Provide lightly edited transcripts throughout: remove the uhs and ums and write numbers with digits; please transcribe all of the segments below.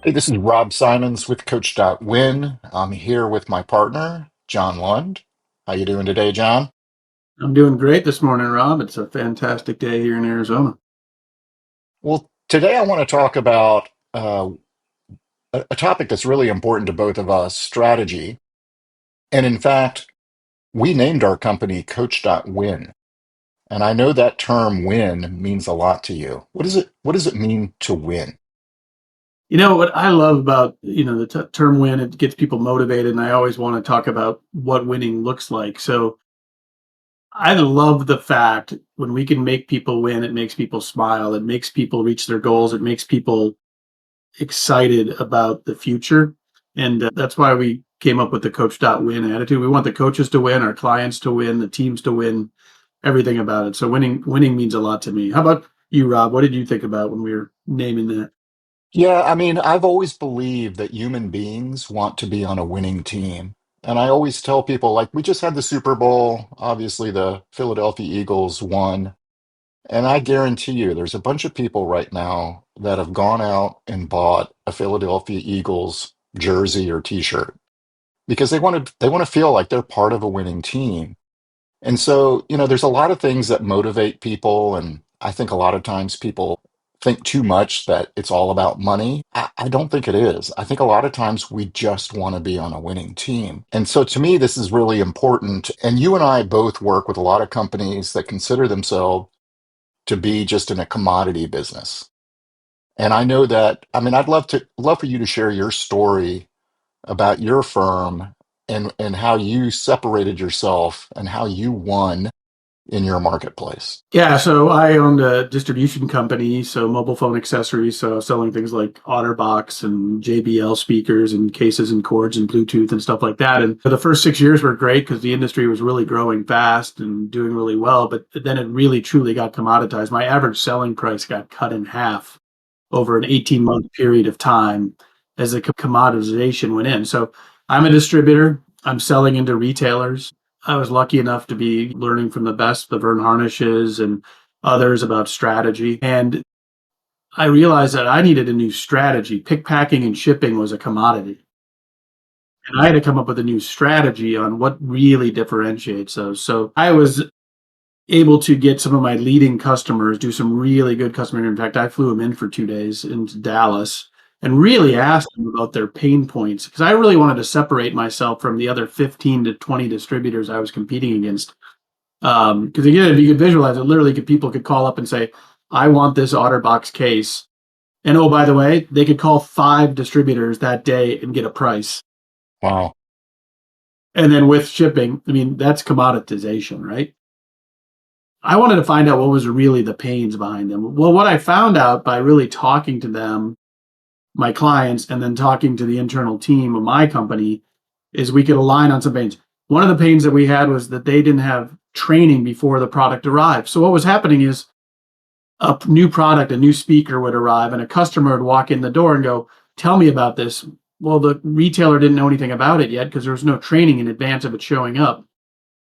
Hey, this is Rob Simons with Coach.Win. I'm here with my partner, John Lund. How you doing today, John? I'm doing great this morning, Rob. It's a fantastic day here in Arizona. Well, today I want to talk about a topic that's really important to both of us, strategy. And in fact, we named our company Coach.Win. And I know that term win means a lot to you. What does it mean to win? You know what I love about the term win? It gets people motivated, and I always want to talk about what winning looks like. So I love the fact when we can make people win, it makes people smile, it makes people reach their goals, it makes people excited about the future, and that's why we came up with the Coach.Win attitude. We want the coaches to win, our clients to win, the teams to win, everything about it. So winning means a lot to me. How about you, Rob? What did you think about when we were naming that? Yeah, I mean, I've always believed that human beings want to be on a winning team. And I always tell people, like, we just had the Super Bowl. Obviously, the Philadelphia Eagles won. And I guarantee you, there's a bunch of people right now that have gone out and bought a Philadelphia Eagles jersey or t-shirt because they want to feel like they're part of a winning team. And so, there's a lot of things that motivate people. And I think a lot of times people think too much that it's all about money. I don't think it is. I think a lot of times we just want to be on a winning team. And so to me, this is really important. And you and I both work with a lot of companies that consider themselves to be just in a commodity business. And I know that, I mean, I'd love for you to share your story about your firm and how you separated yourself and how you won in your marketplace. Yeah, so I owned a distribution company, so mobile phone accessories, so selling things like OtterBox and JBL speakers and cases and cords and Bluetooth and stuff like that. And for the first 6 years were great because the industry was really growing fast and doing really well. But then it really truly got commoditized. My average selling price got cut in half over an 18-month period of time as the commoditization went in. So I'm a distributor. I'm selling into retailers. I was lucky enough to be learning from the best, the Vern Harnishes and others about strategy. And I realized that I needed a new strategy. Pick, packing, and shipping was a commodity. And I had to come up with a new strategy on what really differentiates those. So I was able to get some of my leading customers, do some really good customer. In fact, I flew them in for 2 days into Dallas and really asked them about their pain points because I really wanted to separate myself from the other 15 to 20 distributors I was competing against. Because again, if you could visualize it, literally people could call up and say, I want this OtterBox case. And oh, by the way, they could call 5 distributors that day and get a price. Wow. And then with shipping, I mean, that's commoditization, right? I wanted to find out what was really the pains behind them. Well, what I found out by really talking to them, my clients, and then talking to the internal team of my company is we could align on some pains. One of the pains that we had was that they didn't have training before the product arrived. So what was happening is a new product, a new speaker would arrive, and a customer would walk in the door and go, "Tell me about this." Well, the retailer didn't know anything about it yet because there was no training in advance of it showing up.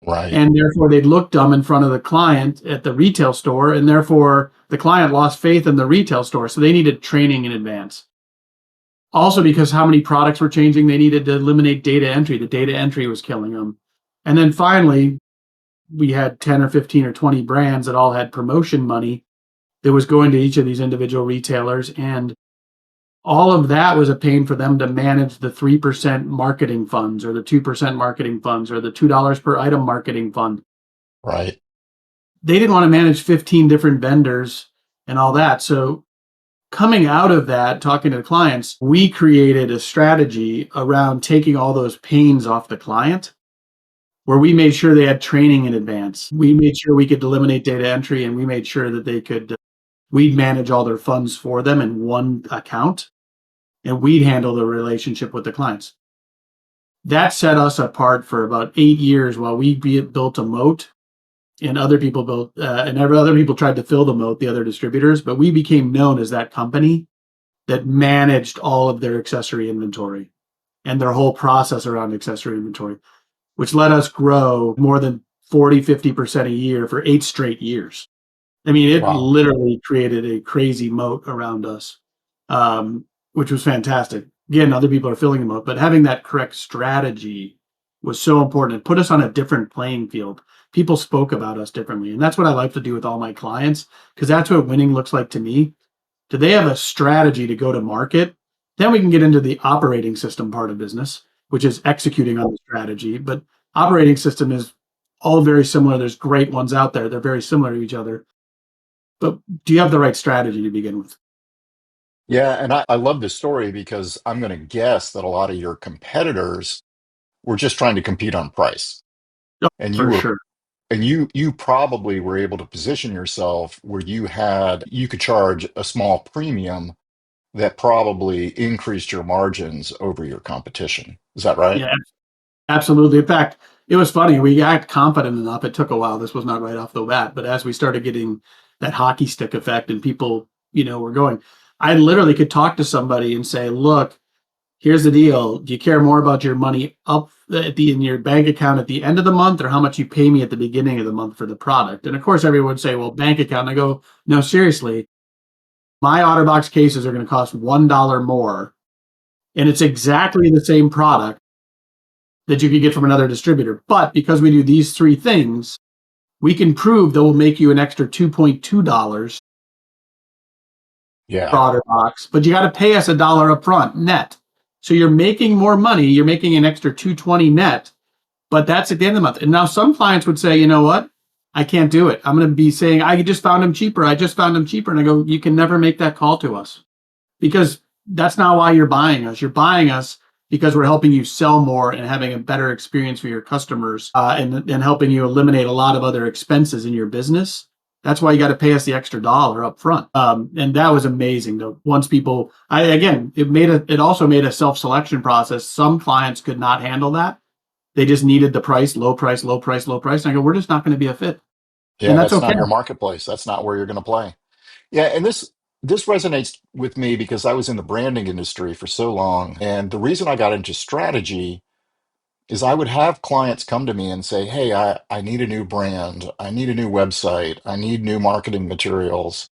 Right. And therefore, they'd look dumb in front of the client at the retail store, and therefore, the client lost faith in the retail store. So they needed training in advance. Also, because how many products were changing, they needed to eliminate data entry. The data entry was killing them. And then finally, we had 10 or 15 or 20 brands that all had promotion money that was going to each of these individual retailers. And all of that was a pain for them to manage the 3% marketing funds or the 2% marketing funds or the $2 per item marketing fund. Right. They didn't want to manage 15 different vendors and all that. So coming out of that, talking to the clients, we created a strategy around taking all those pains off the client where we made sure they had training in advance. We made sure we could eliminate data entry and we made sure that we'd manage all their funds for them in one account and we'd handle the relationship with the clients. That set us apart for about 8 years while we built a moat and other people built, and other people tried to fill the moat, the other distributors, but we became known as that company that managed all of their accessory inventory and their whole process around accessory inventory, which let us grow more than 40, 50% a year for 8 straight years. I mean, it Wow. literally created a crazy moat around us. which was fantastic. Again, other people are filling them up, but having that correct strategy was so important. It put us on a different playing field. People spoke about us differently. And that's what I like to do with all my clients, because that's what winning looks like to me. Do they have a strategy to go to market? Then we can get into the operating system part of business, which is executing on the strategy. But operating system is all very similar. There's great ones out there. They're very similar to each other. But do you have the right strategy to begin with? Yeah, and I love this story because I'm going to guess that a lot of your competitors were just trying to compete on price. Oh, And you for were sure. and you probably were able to position yourself where you could charge a small premium that probably increased your margins over your competition. Is that right? Yeah, absolutely. In fact, it was funny. We got confident enough. It took a while. This was not right off the bat, but as we started getting that hockey stick effect and people, were going, I literally could talk to somebody and say, "Look, here's the deal. Do you care more about your money up in your bank account at the end of the month, or how much you pay me at the beginning of the month for the product?" And of course, everyone would say, "Well, bank account." And I go, "No, seriously, my OtterBox cases are going to cost $1 more, and it's exactly the same product that you could get from another distributor. But because we do these three things, we can prove that we'll make you an extra $2.2 per Yeah. order box, but you got to pay us $1 up front net. So you're making more money. You're making an extra 220 net, but that's at the end of the month." And now some clients would say, "You know what? I can't do it. I'm going to be saying, I just found them cheaper. I just found them cheaper." And I go, "You can never make that call to us, because that's not why you're buying us. You're buying us because we're helping you sell more and having a better experience for your customers, and helping you eliminate a lot of other expenses in your business. That's why you got to pay us the extra dollar up front." And that was amazing. Though once people, it also made a self selection process. Some clients could not handle that. They just needed the price, low price, low price, low price. And I go, "We're just not going to be a fit," and Yeah, that's that's okay. not your marketplace. That's not where you're going to play. Yeah, and this resonates with me because I was in the branding industry for so long. And the reason I got into strategy is I would have clients come to me and say, "Hey, I need a new brand. I need a new website. I need new marketing materials."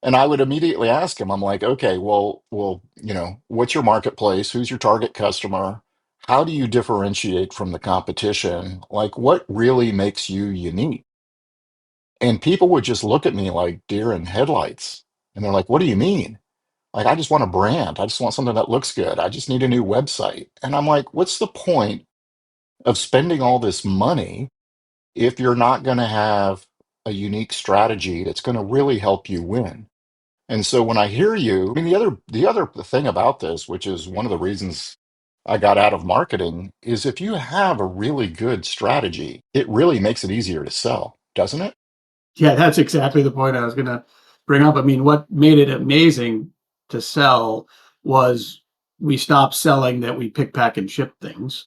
And I would immediately ask him, I'm like, "Okay, what's your marketplace? Who's your target customer? How do you differentiate from the competition? Like, what really makes you unique?" And people would just look at me like deer in headlights. And they're like, "What do you mean?" Like, "I just want a brand. I just want something that looks good. I just need a new website." And I'm like, "What's the point of spending all this money if you're not going to have a unique strategy that's going to really help you win?" And so when I hear you, I mean, the other thing about this, which is one of the reasons I got out of marketing, is if you have a really good strategy, it really makes it easier to sell, doesn't it? Yeah, that's exactly the point I was going to bring up. I mean, what made it amazing to sell was we stopped selling that we pick, pack, and ship things.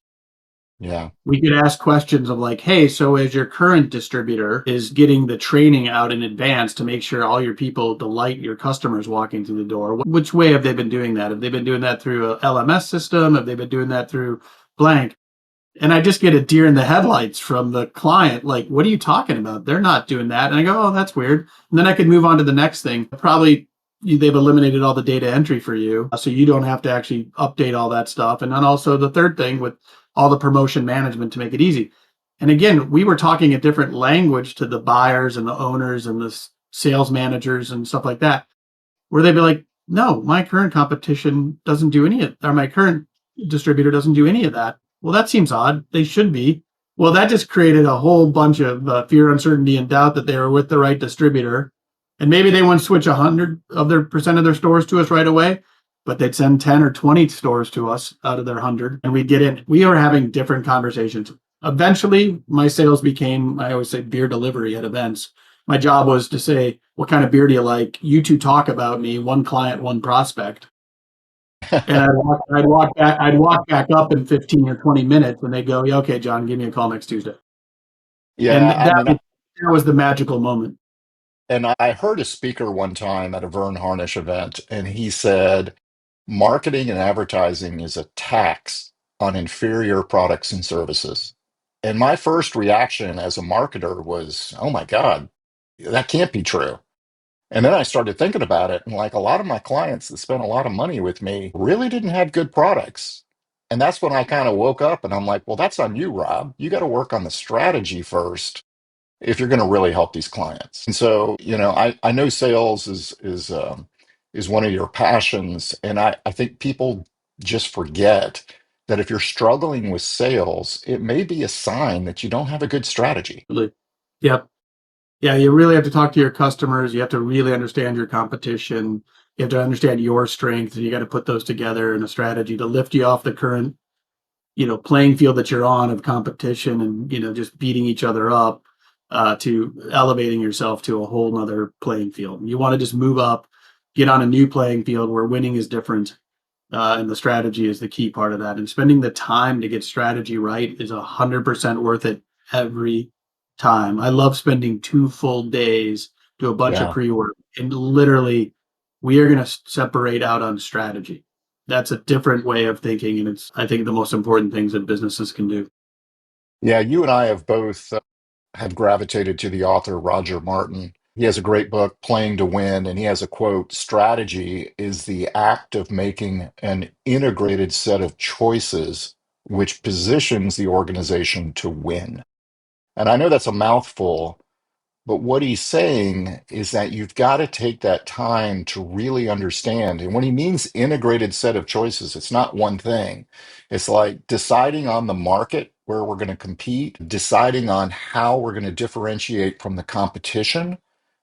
Yeah. We could ask questions of like, "Hey, so as your current distributor is getting the training out in advance to make sure all your people delight your customers walking through the door, which way have they been doing that? Have they been doing that through a LMS system? Have they been doing that through blank?" And I just get a deer in the headlights from the client, like, "What are you talking about? They're not doing that." And I go, "Oh, that's weird." And then I could move on to the next thing. Probably they've eliminated all the data entry for you, so you don't have to actually update all that stuff. And then also the third thing with all the promotion management to make it easy. And again, we were talking a different language to the buyers and the owners and the sales managers and stuff like that, where they'd be like, "No, my current competition doesn't do any of, or my current distributor doesn't do any of that." Well, that seems odd. They should be. Well, that just created a whole bunch of fear, uncertainty, and doubt that they were with the right distributor. And maybe they wouldn't switch 100 of their percent of their stores to us right away, but they'd send 10 or 20 stores to us out of their 100, and we'd get in. We were having different conversations. Eventually, my sales became, I always say, beer delivery at events. My job was to say, "What kind of beer do you like? You two talk about me, one client, one prospect." And I'd walk back up in 15 or 20 minutes, and they go, "Yeah, okay, John, give me a call next Tuesday." And Yeah, I that mean, was, that was the magical moment. and I heard a speaker one time at a Vern Harnish event, and he said, "Marketing and advertising is a tax on inferior products and services." And my first reaction as a marketer was, "Oh my God, that can't be true." And then I started thinking about it, and like a lot of my clients that spent a lot of money with me really didn't have good products. And that's when I kind of woke up and I'm like, well, that's on you, Rob. You got to work on the strategy first if you're going to really help these clients. And so, I know sales is one of your passions, and I think people just forget that if you're struggling with sales, it may be a sign that you don't have a good strategy. Absolutely. Yep. Yeah, you really have to talk to your customers. You have to really understand your competition. You have to understand your strengths, and you got to put those together in a strategy to lift you off the current, playing field that you're on of competition and, just beating each other up, to elevating yourself to a whole nother playing field. You want to just move up, get on a new playing field where winning is different. And the strategy is the key part of that. And spending the time to get strategy right is 100% worth it every time. I love spending 2 full days, do a bunch of Yeah. pre-work, and literally we are going to separate out on strategy. That's a different way of thinking, and it's, I think, the most important things that businesses can do. Yeah, you and I have both have gravitated to the author Roger Martin. He has a great book, Playing to Win, and he has a quote: strategy is the act of making an integrated set of choices which positions the organization to win. And I know that's a mouthful, but what he's saying is that you've got to take that time to really understand. And when he means integrated set of choices, it's not one thing. It's like deciding on the market where we're going to compete, deciding on how we're going to differentiate from the competition.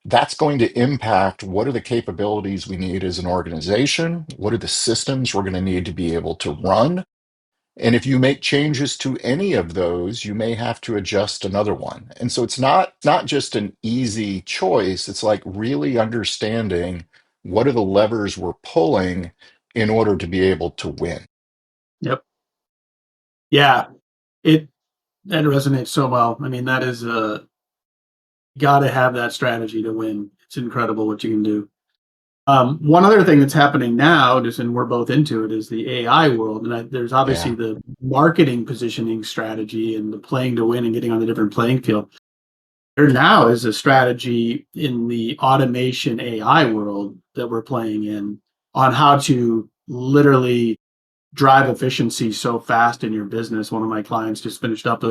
That's going to impact what are the capabilities we need as an organization? What are the systems we're going to need to be able to run? And if you make changes to any of those, you may have to adjust another one. And so it's not just an easy choice. It's like really understanding what are the levers we're pulling in order to be able to win. Yep. Yeah. It that resonates so well. I mean, that is got to have that strategy to win. It's incredible what you can do. One other thing that's happening now, just and we're both into it, is the AI world. And there's obviously Yeah. the marketing positioning strategy and the playing to win and getting on the different playing field. There now is a strategy in the automation AI world that we're playing in on how to literally drive efficiency so fast in your business. One of my clients just finished up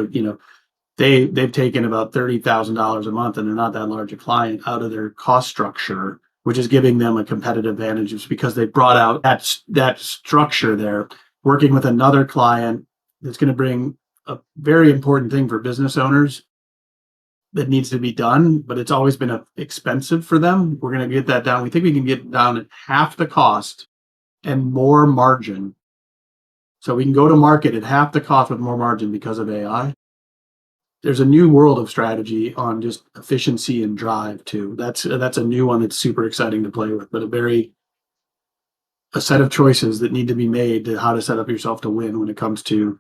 they've taken about $30,000 a month, and they're not that large a client, out of their cost structure, which is giving them a competitive advantage. It's because they brought out that structure there, working with another client that's going to bring a very important thing for business owners that needs to be done, but it's always been expensive for them. We're going to get that down. We think we can get down at half the cost and more margin. So we can go to market at half the cost with more margin because of AI. There's a new world of strategy on just efficiency and drive too. That's a new one that's super exciting to play with, but a set of choices that need to be made to how to set up yourself to win when it comes to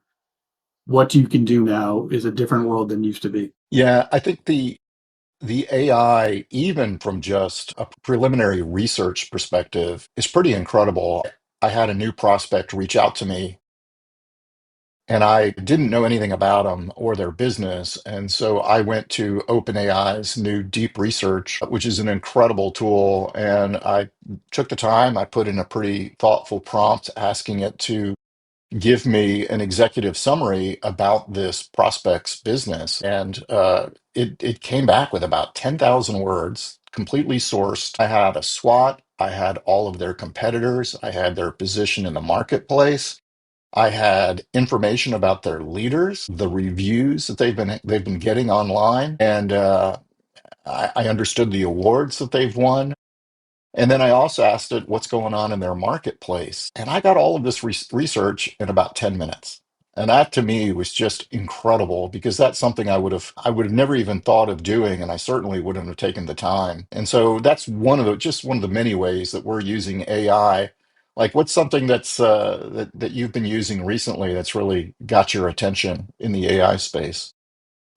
what you can do now is a different world than used to be. Yeah, I think the AI, even from just a preliminary research perspective, is pretty incredible. I had a new prospect reach out to me, and I didn't know anything about them or their business. And so I went to OpenAI's new deep research, which is an incredible tool. And I took the time, I put in a pretty thoughtful prompt asking it to give me an executive summary about this prospect's business. And it came back with about 10,000 words, completely sourced. I had a SWOT, I had all of their competitors, I had their position in the marketplace. I had information about their leaders, the reviews that they've been getting online, and I understood the awards that they've won. And then I also asked it what's going on in their marketplace, and I got all of this research in about 10 minutes. And that to me was just incredible because that's something I would have never even thought of doing, and I certainly wouldn't have taken the time. And so that's one of the many ways that we're using AI. Like, what's something that you've been using recently that's really got your attention in the AI space?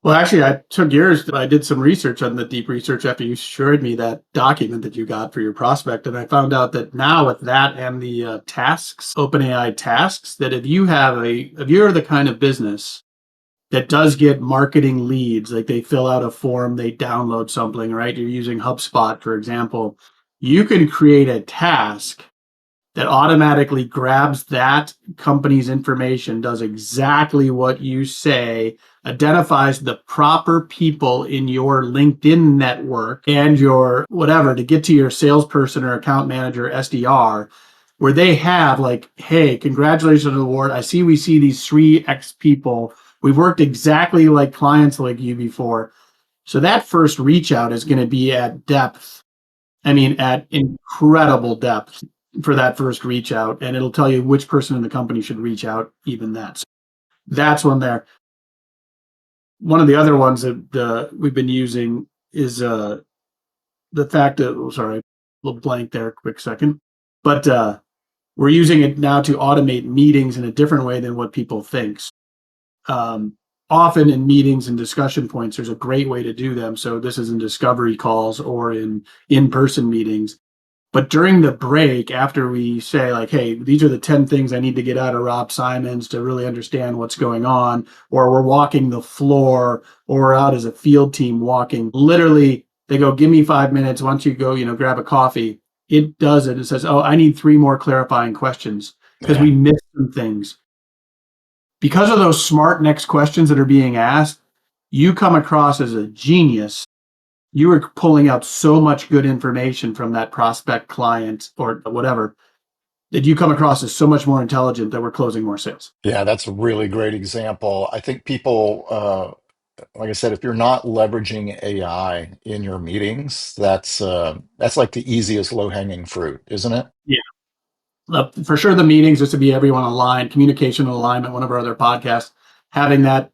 Well, actually, I took yours. I did some research on the deep research after you showed me that document that you got for your prospect, and I found out that now with that and the tasks, OpenAI tasks, that if you're the kind of business that does get marketing leads, like they fill out a form, they download something, right? You're using HubSpot, for example. You can create a task that automatically grabs that company's information, does exactly what you say, identifies the proper people in your LinkedIn network and your whatever to get to your salesperson or account manager, SDR, where they have like, hey, congratulations on the award. We see these 3X people. We've worked exactly like clients like you before. So that first reach out is going to be at depth. I mean, at incredible depth for that first reach out. And it'll tell you which person in the company should reach out, even that. So that's one there. One of the other ones that we've been using is the fact that, oh, sorry, a little blank there, quick second. But we're using it now to automate meetings in a different way than what people think. Um, Often in meetings and discussion points, there's a great way to do them. So this is in discovery calls or in-person meetings. But during the break, after we say like, hey, these are the 10 things I need to get out of Rob Simons to really understand what's going on, or we're walking the floor, or we're out as a field team walking, literally they go, give me 5 minutes. Once you go, grab a coffee, it does it. It says, oh, I need 3 more clarifying questions because Yeah. we missed some things. Because of those smart next questions that are being asked, you come across as a genius. You are pulling out so much good information from that prospect client or whatever that you come across as so much more intelligent that we're closing more sales. Yeah, that's a really great example. I think people, like I said, if you're not leveraging AI in your meetings, that's like the easiest low-hanging fruit, isn't it? Yeah. For sure, the meetings, just to be everyone aligned, communication and alignment, one of our other podcasts, having that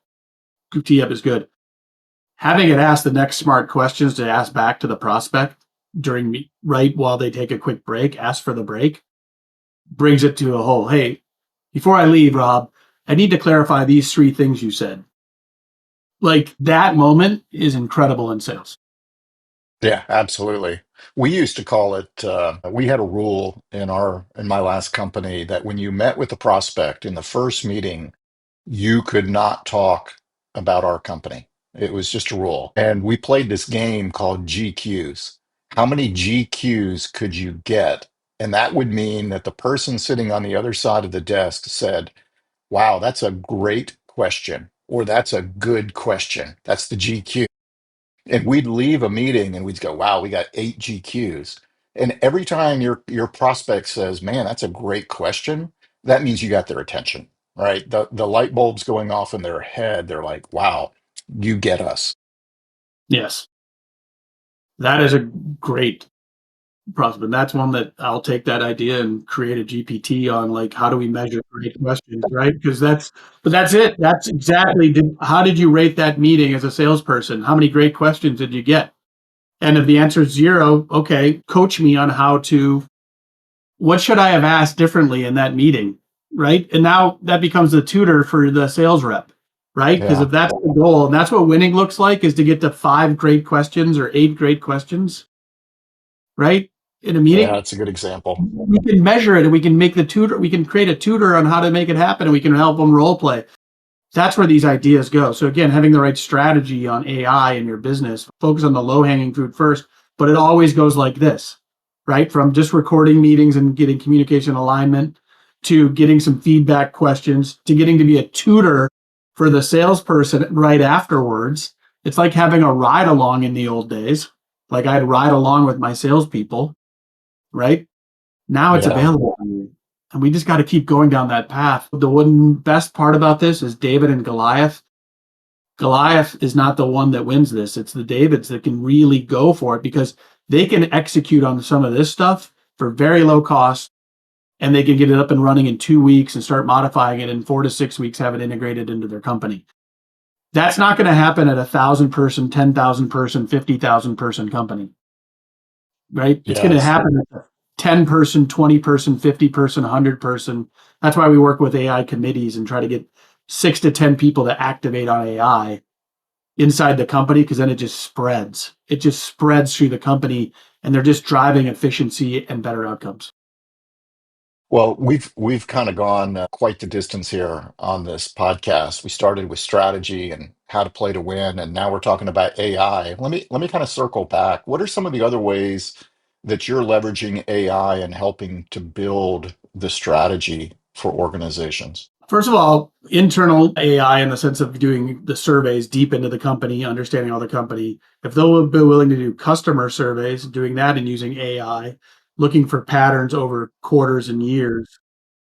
tee up is good. Having it ask the next smart questions to ask back to the prospect right while they take a quick break, ask for the break, brings it to a whole, hey, before I leave, Rob, I need to clarify these 3 things you said. Like that moment is incredible in sales. Yeah, absolutely. We used to call it, we had a rule in my last company that when you met with the prospect in the first meeting, you could not talk about our company. It was just a rule. And we played this game called GQs. How many GQs could you get? And that would mean that the person sitting on the other side of the desk said, wow, that's a great question, or that's a good question. That's the GQ. And we'd leave a meeting and we'd go, wow, we got 8 GQs. And every time your prospect says, man, that's a great question, that means you got their attention, right? The light bulbs going off in their head. They're like, wow, you get us. Yes, that is a great prospect. That's one that I'll take that idea and create a GPT on, like, how do we measure great questions, right? But that's it. That's exactly, how did you rate that meeting as a salesperson? How many great questions did you get? And if the answer is 0, okay, coach me on what should I have asked differently in that meeting, right? And now that becomes the tutor for the sales rep, right? Because Yeah. if that's the goal, and that's what winning looks like, is to get to 5 great questions or 8 great questions, right? In a Yeah, meeting, that's a good example. we can measure it and we can make the tutor, we can create a tutor on how to make it happen and we can help them role play. That's where these ideas go. So again, having the right strategy on AI in your business, focus on the low hanging fruit first, but it always goes like this, right? From just recording meetings and getting communication alignment to getting some feedback questions to getting to be a tutor for the salesperson right afterwards. It's like having a ride along in the old days. Like I'd ride along with my salespeople, right? Now it's Yeah. available to you. And we just got to keep going down that path. The one best part about this is David and Goliath. Goliath is not the one that wins this. It's the Davids that can really go for it because they can execute on some of this stuff for very low cost and they can get it up and running in 2 weeks and start modifying it in 4 to 6 weeks, have it integrated into their company. That's not going to happen at 1,000 person, 10,000 person, 50,000 person company, right? It's going to Yes. happen at 10 person, 20 person, 50 person, 100 person. That's why we work with AI committees and try to get 6 to 10 people to activate on AI inside the company because then it just spreads. It just spreads through the company and they're just driving efficiency and better outcomes. Well, we've kind of gone quite the distance here on this podcast. We started with strategy and how to play to win, and now we're talking about AI. Let me kind of circle back. What are some of the other ways that you're leveraging AI and helping to build the strategy for organizations? First of all, internal AI in the sense of doing the surveys deep into the company, understanding all the company. If they'll be willing to do customer surveys, doing that and using AI, looking for patterns over quarters and years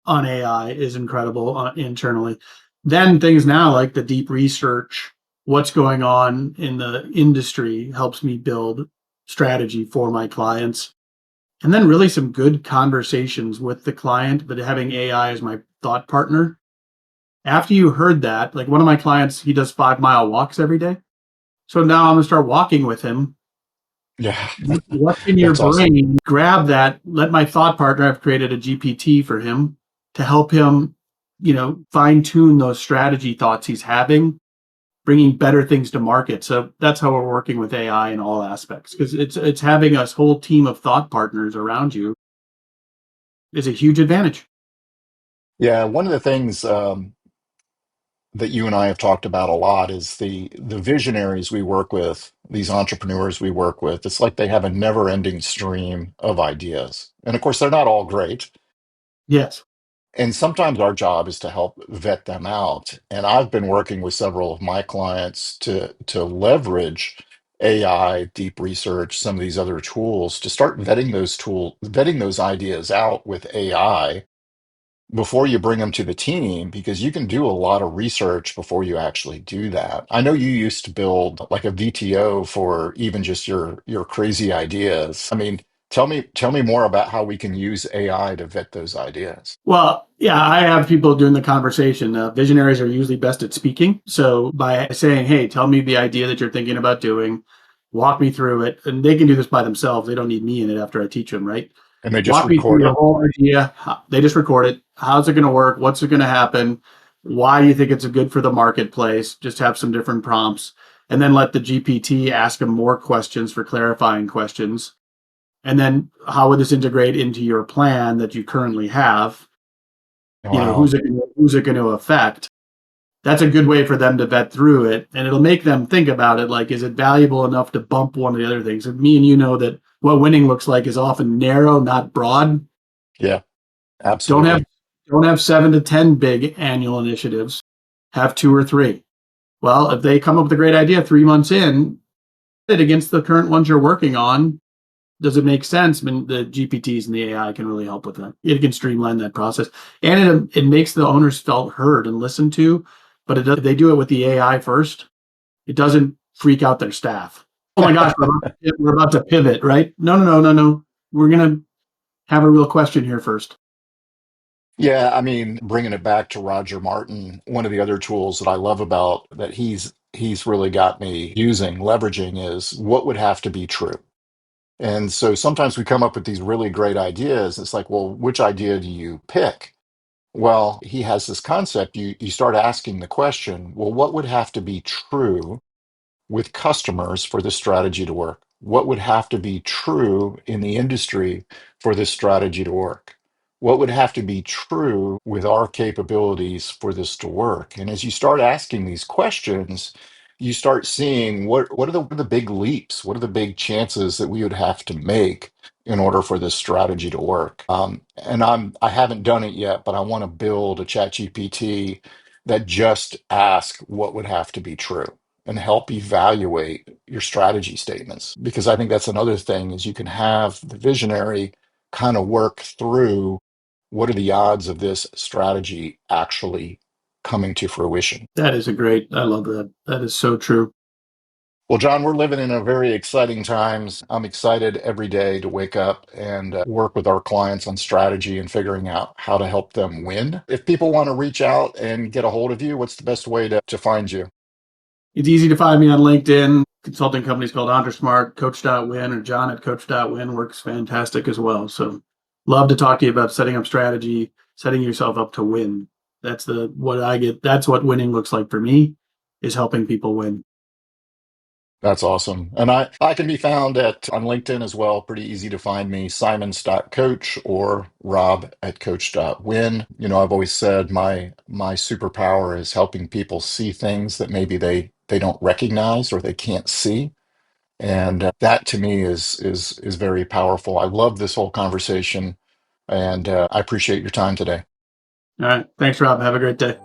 on AI is incredible internally. Then things now like the deep research, what's going on in the industry helps me build strategy for my clients. And then really some good conversations with the client, but having AI as my thought partner. After you heard that, like one of my clients, he does 5 mile walks every day. So now I'm gonna start walking with him. Yeah, What's in your that's awesome. brain? Grab that. Let my thought partner. I've created a GPT for him to help him, fine tune those strategy thoughts he's having, bringing better things to market. So that's how we're working with AI in all aspects because it's having a whole team of thought partners around you is a huge advantage. Yeah, one of the things that you and I have talked about a lot is the visionaries we work with, these entrepreneurs we work with. It's like they have a never-ending stream of ideas. And of course, they're not all great. Yes. And sometimes our job is to help vet them out. And I've been working with several of my clients to leverage AI, deep research, some of these other tools to start vetting those ideas out with AI before you bring them to the team, because you can do a lot of research before you actually do that. I know you used to build like a VTO for even just your crazy ideas. I mean, tell me more about how we can use AI to vet those ideas. Well, yeah, I have people doing the conversation. Visionaries are usually best at speaking. So by saying, hey, tell me the idea that you're thinking about doing, walk me through it. And they can do this by themselves. They don't need me in it after I teach them, right? And they just Walk me through record your it. whole idea. They just record it. How's it going to work? What's it going to happen? Why do you think it's good for the marketplace? Just have some different prompts. And then let the GPT ask them more questions for clarifying questions. And then how would this integrate into your plan that you currently have? Wow. Who's it going to affect? That's a good way for them to vet through it, and it'll make them think about it. Like, is it valuable enough to bump one of the other things? And me and you know that what winning looks like is often narrow, not broad. Yeah, Don't have absolutely. don't have 7 to 10 big annual initiatives. Have 2 or 3. Well, if they come up with a great idea 3 months in, it against the current ones you're working on, does it make sense? I mean, the GPTs and the AI can really help with that. It can streamline that process, and it makes the owners felt heard and listened to. But they do it with the AI first. It doesn't freak out their staff. Oh my gosh, we're about to pivot, right? No, no, no, no, no. We're gonna have a real question here first. Yeah, I mean, bringing it back to Roger Martin, one of the other tools that I love about that he's really got me using, leveraging is what would have to be true. And so sometimes we come up with these really great ideas. It's like, well, which idea do you pick? Well, he has this concept. You start asking the question, well, what would have to be true with customers for this strategy to work? What would have to be true in the industry for this strategy to work? What would have to be true with our capabilities for this to work? And as you start asking these questions, you start seeing what are the big leaps? What are the big chances that we would have to make in order for this strategy to work? And I haven't done it yet, but I want to build a chat GPT that just asks what would have to be true and help evaluate your strategy statements, because I think that's another thing is you can have the visionary kind of work through what are the odds of this strategy actually coming to fruition. That is a great. I love that. That is so true. Well, John, we're living in a very exciting times. I'm excited every day to wake up and work with our clients on strategy and figuring out how to help them win. If people want to reach out and get a hold of you, what's the best way to find you? It's easy to find me on LinkedIn. Consulting companies called EntreSmart, Coach.Win, or John at Coach.Win works fantastic as well. So love to talk to you about setting up strategy, setting yourself up to win. That's the what I get. That's what winning looks like for me is helping people win. That's awesome. And I can be found at on LinkedIn as well. Pretty easy to find me, simons.coach or rob@coach.win. You know, I've always said my superpower is helping people see things that maybe they don't recognize or they can't see. And that to me is very powerful. I love this whole conversation, and I appreciate your time today. All right. Thanks, Rob. Have a great day.